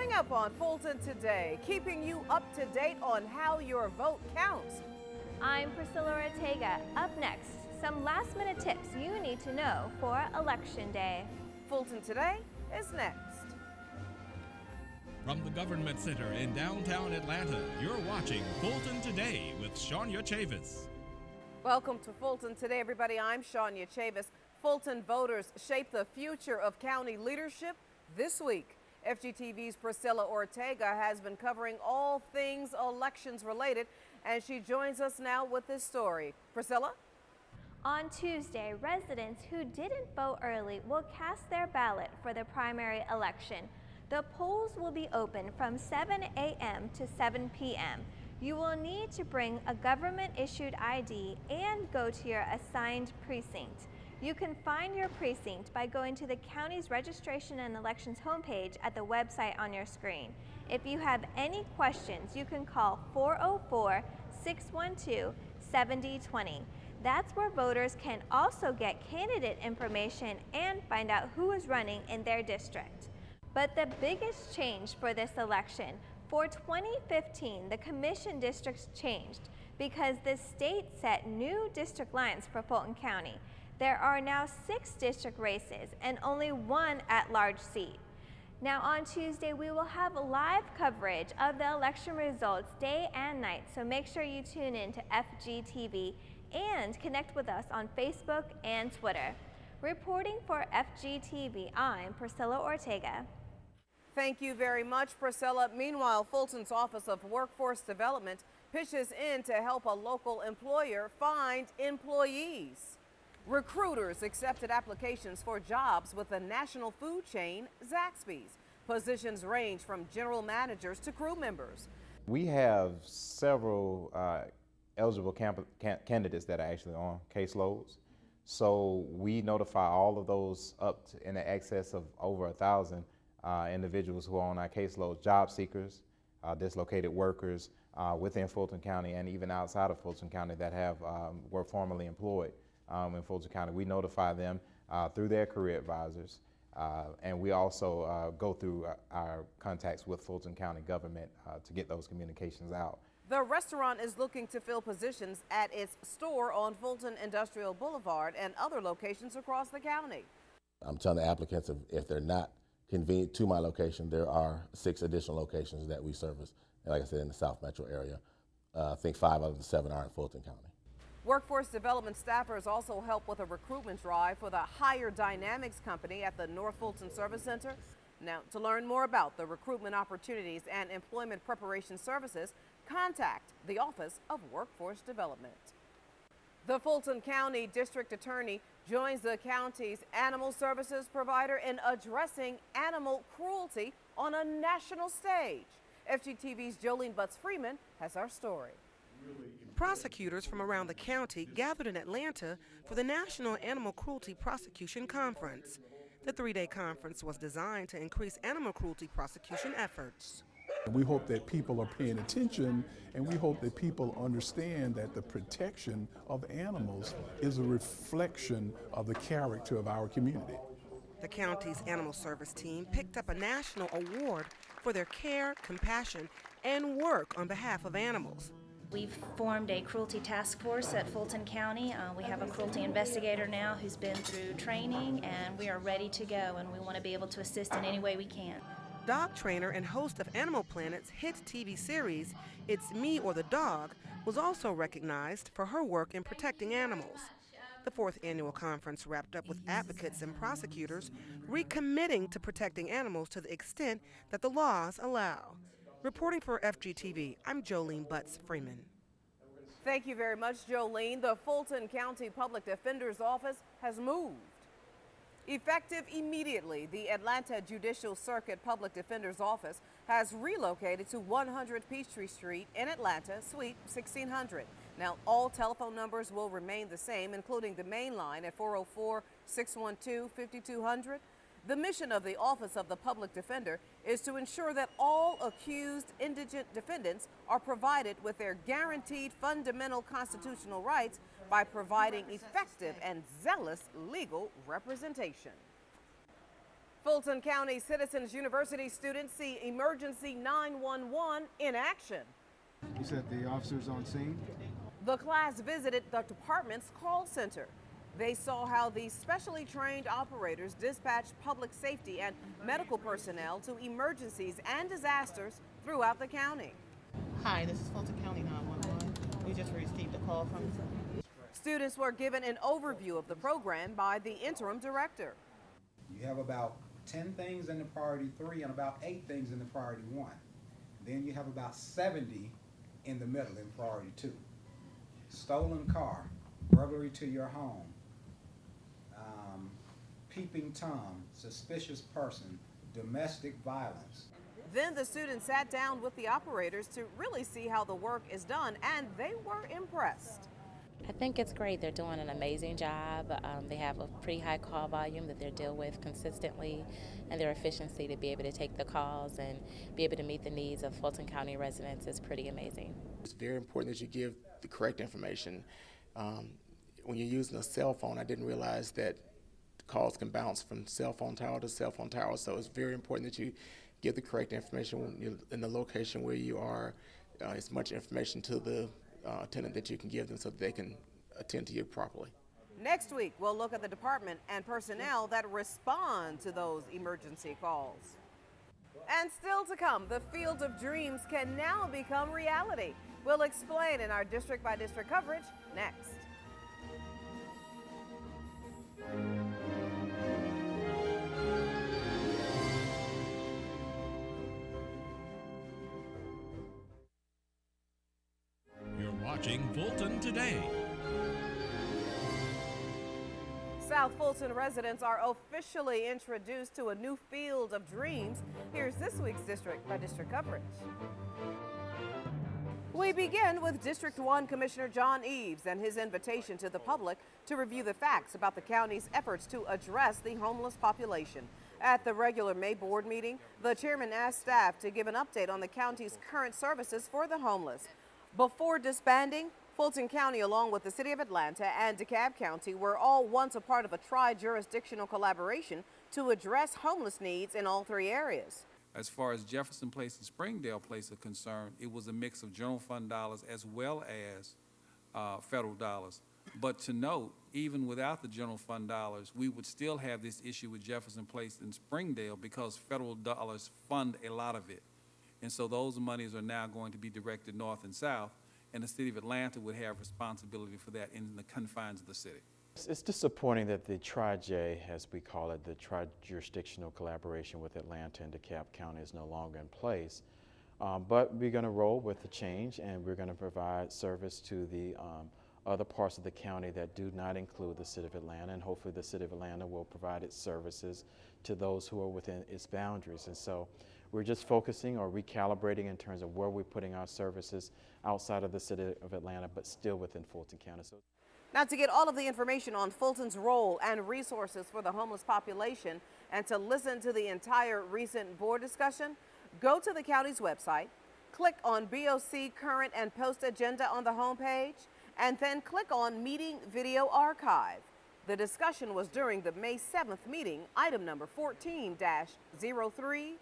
Coming up on Fulton Today, keeping you up to date on how your vote counts. I'm Priscilla Ortega. Up next, some last-minute tips you need to know for Election Day. Fulton Today is next. From the Government Center in downtown Atlanta, you're watching Fulton Today with Shania Chavis. Welcome to Fulton Today, everybody. I'm Shania Chavis. Fulton voters shape the future of county leadership this week. FGTV's Priscilla Ortega has been covering all things elections related, and she joins us now with this story. Priscilla? On Tuesday, residents who didn't vote early will cast their ballot for the primary election. The polls will be open from 7 a.m. to 7 p.m. You will need to bring a government-issued ID and go to your assigned precinct. You can find your precinct by going to the county's registration and elections homepage at the website on your screen. If you have any questions, you can call 404-612-7020. That's where voters can also get candidate information and find out who is running in their district. But the biggest change for this election, for 2015, the commission districts changed because the state set new district lines for Fulton County. There are now 6 district races and only 1 at-large seat. Now on Tuesday, we will have live coverage of the election results day and night, so make sure you tune in to FGTV and connect with us on Facebook and Twitter. Reporting for FGTV, I'm Priscilla Ortega. Thank you very much, Priscilla. Meanwhile, Fulton's Office of Workforce Development pitches in to help a local employer find employees. Recruiters accepted applications for jobs with the national food chain Zaxby's. Positions range from general managers to crew members. We have several eligible candidates that are actually on caseloads. So we notify all of those up to, in the excess of over 1,000 individuals who are on our caseloads, job seekers, dislocated workers within Fulton County and even outside of Fulton County that have were formerly employed in Fulton County. We notify them through their career advisors, and we also go through our contacts with Fulton County government to get those communications out. The restaurant is looking to fill positions at its store on Fulton Industrial Boulevard and other locations across the county. I'm telling the applicants if they're not convenient to my location, there are 6 additional locations that we service, and like I said, in the South Metro area. I think 5 out of the 7 are in Fulton County. Workforce development staffers also help with a recruitment drive for the Higher Dynamics Company at the North Fulton Service Center. Now, to learn more about the recruitment opportunities and employment preparation services, contact the Office of Workforce Development. The Fulton County District Attorney joins the county's animal services provider in addressing animal cruelty on a national stage. FGTV's Jolene Butts-Freeman has our story. Prosecutors from around the county gathered in Atlanta for the National Animal Cruelty Prosecution Conference. The 3-day conference was designed to increase animal cruelty prosecution efforts. We hope that people are paying attention, and we hope that people understand that the protection of animals is a reflection of the character of our community. The county's animal service team picked up a national award for their care, compassion, and work on behalf of animals. We've formed a cruelty task force at Fulton County. We have a cruelty investigator now who's been through training, and we are ready to go, and we want to be able to assist in any way we can. Dog trainer and host of Animal Planet's hit TV series, It's Me or the Dog, was also recognized for her work in protecting animals. The 4th annual conference wrapped up with advocates and prosecutors recommitting to protecting animals to the extent that the laws allow. Reporting for FGTV, I'm Jolene Butts-Freeman. Thank you very much, Jolene. The Fulton County Public Defender's Office has moved. Effective immediately, the Atlanta Judicial Circuit Public Defender's Office has relocated to 100 Peachtree Street in Atlanta, Suite 1600. Now, all telephone numbers will remain the same, including the main line at 404-612-5200. The mission of the Office of the Public Defender is to ensure that all accused indigent defendants are provided with their guaranteed fundamental constitutional rights by providing effective and zealous legal representation. Fulton County Citizens University students see emergency 911 in action. You said the officers on scene? The class visited the department's call center. They saw how these specially trained operators dispatch public safety and medical personnel to emergencies and disasters throughout the county. Hi, this is Fulton County 911. We just received a call from... Students were given an overview of the program by the interim director. You have about 10 things in the priority 3 and about 8 things in the priority 1. Then you have about 70 in the middle in priority 2. Stolen car, burglary to your home, peeping Tom, suspicious person, domestic violence. Then the students sat down with the operators to really see how the work is done, and they were impressed. I think it's great. They're doing an amazing job. They have a pretty high call volume that they're dealing with consistently, and their efficiency to be able to take the calls and be able to meet the needs of Fulton County residents is pretty amazing. It's very important that you give the correct information. When you're using a cell phone, I didn't realize that calls can bounce from cell phone tower to cell phone tower, so it's very important that you give the correct information when you're in the location where you are, as much information to the attendant that you can give them so that they can attend to you properly. Next week, we'll look at the department and personnel that respond to those emergency calls. And still to come, the field of dreams can now become reality. We'll explain in our district-by-district coverage next. You're watching Fulton Today. South Fulton residents are officially introduced to a new field of dreams. Here's this week's district-by-district coverage. We begin with District 1 Commissioner John Eves and his invitation to the public to review the facts about the county's efforts to address the homeless population. At the regular May board meeting, the chairman asked staff to give an update on the county's current services for the homeless. Before disbanding, Fulton County, along with the City of Atlanta and DeKalb County, were all once a part of a tri-jurisdictional collaboration to address homeless needs in all 3 areas. As far as Jefferson Place and Springdale Place are concerned, it was a mix of general fund dollars as well as federal dollars. But to note, even without the general fund dollars, we would still have this issue with Jefferson Place and Springdale because federal dollars fund a lot of it. And so those monies are now going to be directed north and south, and the City of Atlanta would have responsibility for that in the confines of the city. It's disappointing that the Tri-J, as we call it, the tri-jurisdictional collaboration with Atlanta and DeKalb County is no longer in place. But we're going to roll with the change, and we're going to provide service to the other parts of the county that do not include the City of Atlanta, and hopefully the City of Atlanta will provide its services to those who are within its boundaries. And so we're just focusing or recalibrating in terms of where we're putting our services outside of the City of Atlanta, but still within Fulton County. Now, to get all of the information on Fulton's role and resources for the homeless population and to listen to the entire recent board discussion, go to the county's website, click on BOC Current and Post Agenda on the homepage, and then click on Meeting Video Archive. The discussion was during the May 7th meeting, item number 14-0333.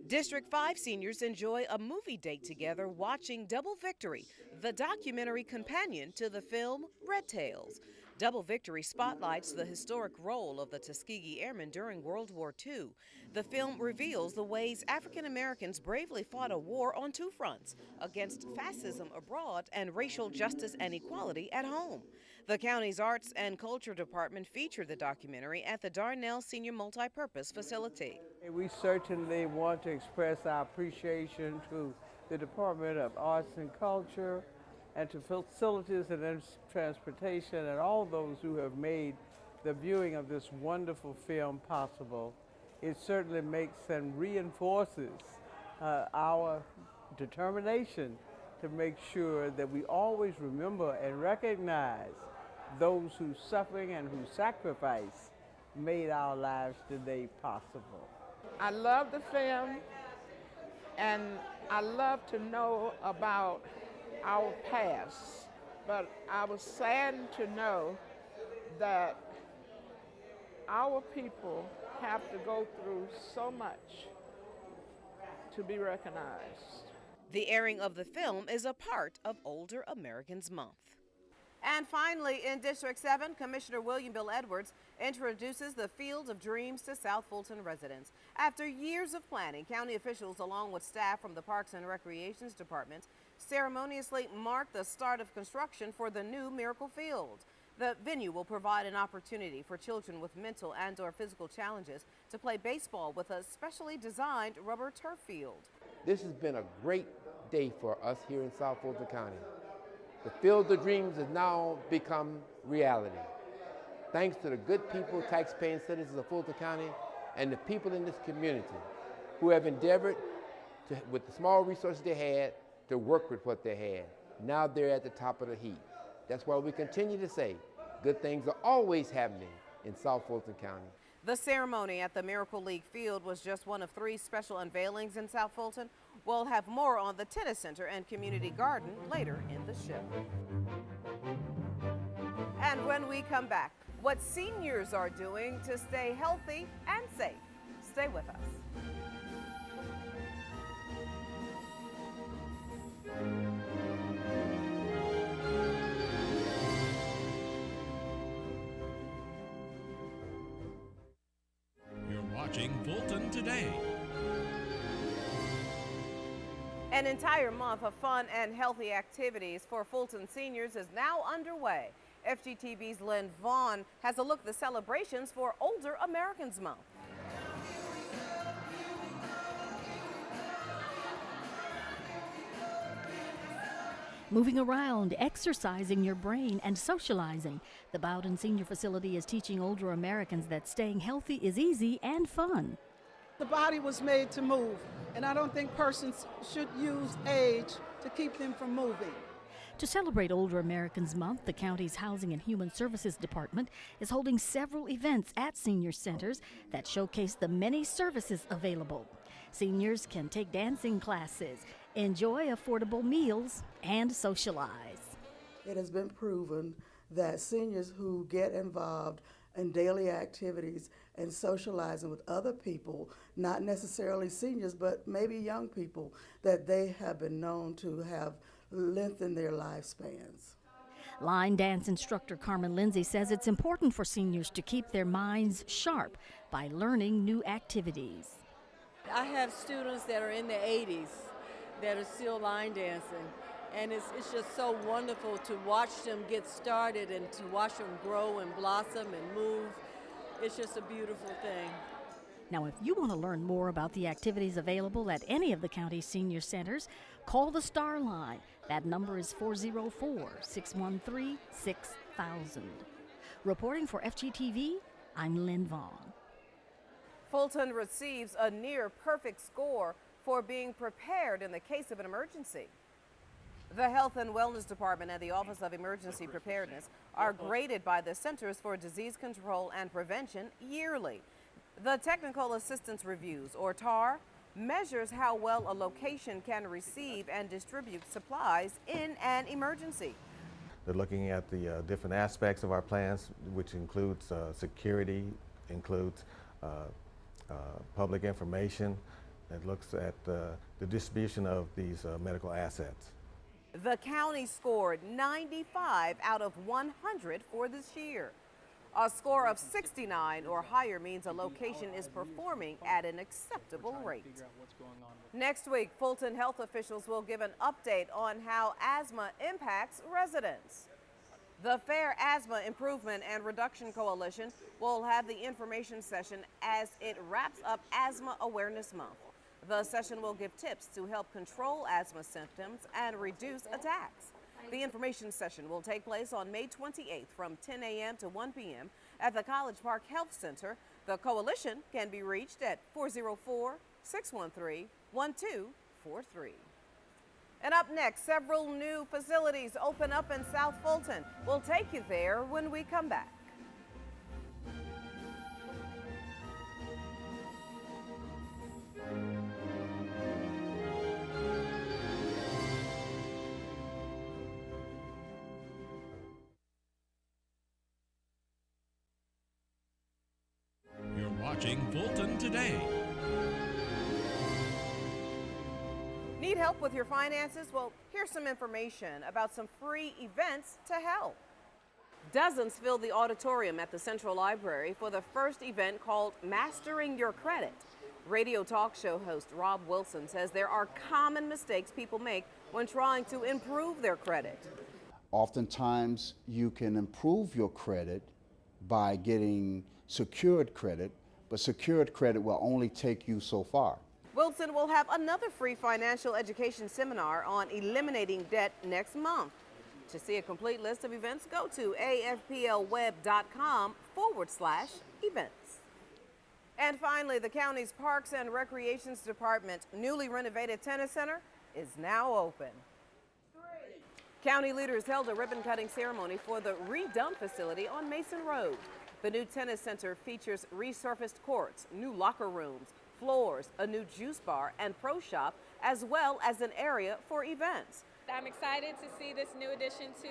District 5 seniors enjoy a movie date together watching Double Victory, the documentary companion to the film Red Tails. Double Victory spotlights the historic role of the Tuskegee Airmen during World War II. The film reveals the ways African Americans bravely fought a war on 2 fronts, against fascism abroad and racial justice and equality at home. The county's Arts and Culture Department featured the documentary at the Darnell Senior Multipurpose Facility. We certainly want to express our appreciation to the Department of Arts and Culture and to Facilities and Transportation and all those who have made the viewing of this wonderful film possible. It certainly makes and reinforces our determination to make sure that we always remember and recognize those whose suffering and whose sacrifice made our lives today possible. I love the film, and I love to know about our past, but I was saddened to know that our people have to go through so much to be recognized. The airing of the film is a part of Older Americans Month. And finally, in District 7, Commissioner William Bill Edwards introduces the Field of Dreams to South Fulton residents. After years of planning, county officials, along with staff from the Parks and Recreations Department, ceremoniously marked the start of construction for the new Miracle Field. The venue will provide an opportunity for children with mental and/or physical challenges to play baseball with a specially designed rubber turf field. This has been a great day for us here in South Fulton County. The Field of Dreams has now become reality. Thanks to the good people, tax-paying citizens of Fulton County, and the people in this community who have endeavored to, with the small resources they had, to work with what they had. Now they're at the top of the heap. That's why we continue to say, good things are always happening in South Fulton County. The ceremony at the Miracle League Field was just one of 3 special unveilings in South Fulton. We'll have more on the tennis center and community garden later in the show. And when we come back, what seniors are doing to stay healthy and safe. Stay with us. You're watching Fulton Today. An entire month of fun and healthy activities for Fulton seniors is now underway. FGTV's Lynn Vaughn has a look at the celebrations for Older Americans Month. Moving around, exercising your brain, and socializing. The Bowden Senior Facility is teaching older Americans that staying healthy is easy and fun. The body was made to move, and I don't think persons should use age to keep them from moving. To celebrate Older Americans Month, the county's Housing and Human Services Department is holding several events at senior centers that showcase the many services available. Seniors can take dancing classes, enjoy affordable meals, and socialize. It has been proven that seniors who get involved in daily activities and socializing with other people, not necessarily seniors, but maybe young people, that they have been known to have lengthened their lifespans. Line dance instructor Carmen Lindsay says it's important for seniors to keep their minds sharp by learning new activities. I have students that are in their 80s that are still line dancing, and it's just so wonderful to watch them get started and to watch them grow and blossom and move. It's just a beautiful thing. Now, if you want to learn more about the activities available at any of the county's senior centers, call the Star Line. That number is 404-613-6000. Reporting for FGTV, I'm Lynn Vaughn. Fulton receives a near-perfect score for being prepared in the case of an emergency. The Health and Wellness Department and the Office of Emergency Preparedness are graded by the Centers for Disease Control and Prevention yearly. The Technical Assistance Reviews, or TAR, measures how well a location can receive and distribute supplies in an emergency. They're looking at the different aspects of our plans, which includes security, includes public information. It looks at the distribution of these medical assets. The county scored 95 out of 100 for this year. A score of 69 or higher means a location is performing at an acceptable rate. Next week, Fulton health officials will give an update on how asthma impacts residents. The Fair Asthma Improvement and Reduction Coalition will have the information session as it wraps up Asthma Awareness Month. The session will give tips to help control asthma symptoms and reduce attacks. The information session will take place on May 28th from 10 a.m. to 1 p.m. at the College Park Health Center. The coalition can be reached at 404-613-1243. And up next, several new facilities open up in South Fulton. We'll take you there when we come back. You're watching Today. Need help with your finances? Well, here's some information about some free events to help. Dozens filled the auditorium at the Central Library for the first event called Mastering Your Credit. Radio talk show host Rob Wilson says there are common mistakes people make when trying to improve their credit. Oftentimes, you can improve your credit by getting secured credit, but secured credit will only take you so far. Wilson will have another free financial education seminar on eliminating debt next month. To see a complete list of events, go to afplweb.com/events. And finally, the county's Parks and Recreations Department's newly renovated tennis center is now open. County leaders held a ribbon-cutting ceremony for the redone facility on Mason Road. The new tennis center features resurfaced courts, new locker rooms, floors, a new juice bar and pro shop, as well as an area for events. I'm excited to see this new addition to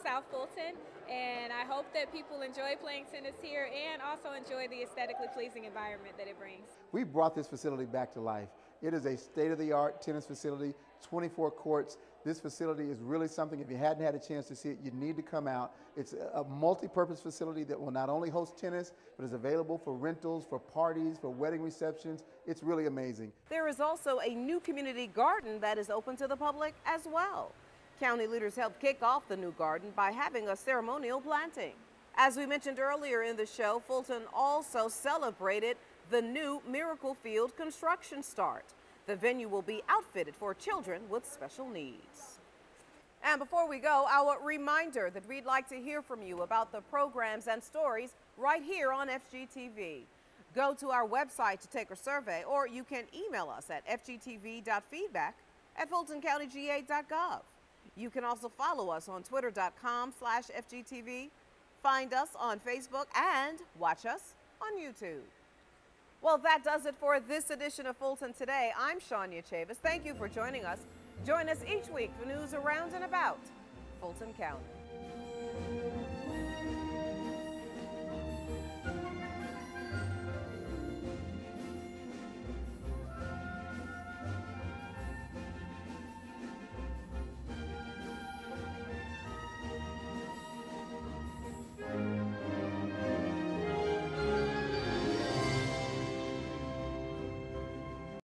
South Fulton, and I hope that people enjoy playing tennis here and also enjoy the aesthetically pleasing environment that it brings. We brought this facility back to life. It is a state-of-the-art tennis facility, 24 courts. This facility is really something, if you hadn't had a chance to see it, you need to come out. It's a multi-purpose facility that will not only host tennis, but is available for rentals, for parties, for wedding receptions. It's really amazing. There is also a new community garden that is open to the public as well. County leaders helped kick off the new garden by having a ceremonial planting. As we mentioned earlier in the show, Fulton also celebrated the new Miracle Field construction start. The venue will be outfitted for children with special needs. And before we go, our reminder that we'd like to hear from you about the programs and stories right here on FGTV. Go to our website to take a survey, or you can email us at fgtv.feedback@fultoncountyga.gov. You can also follow us on twitter.com/FGTV, find us on Facebook, and watch us on YouTube. Well, that does it for this edition of Fulton Today. I'm Shania Chavis. Thank you for joining us. Join us each week for news around and about Fulton County.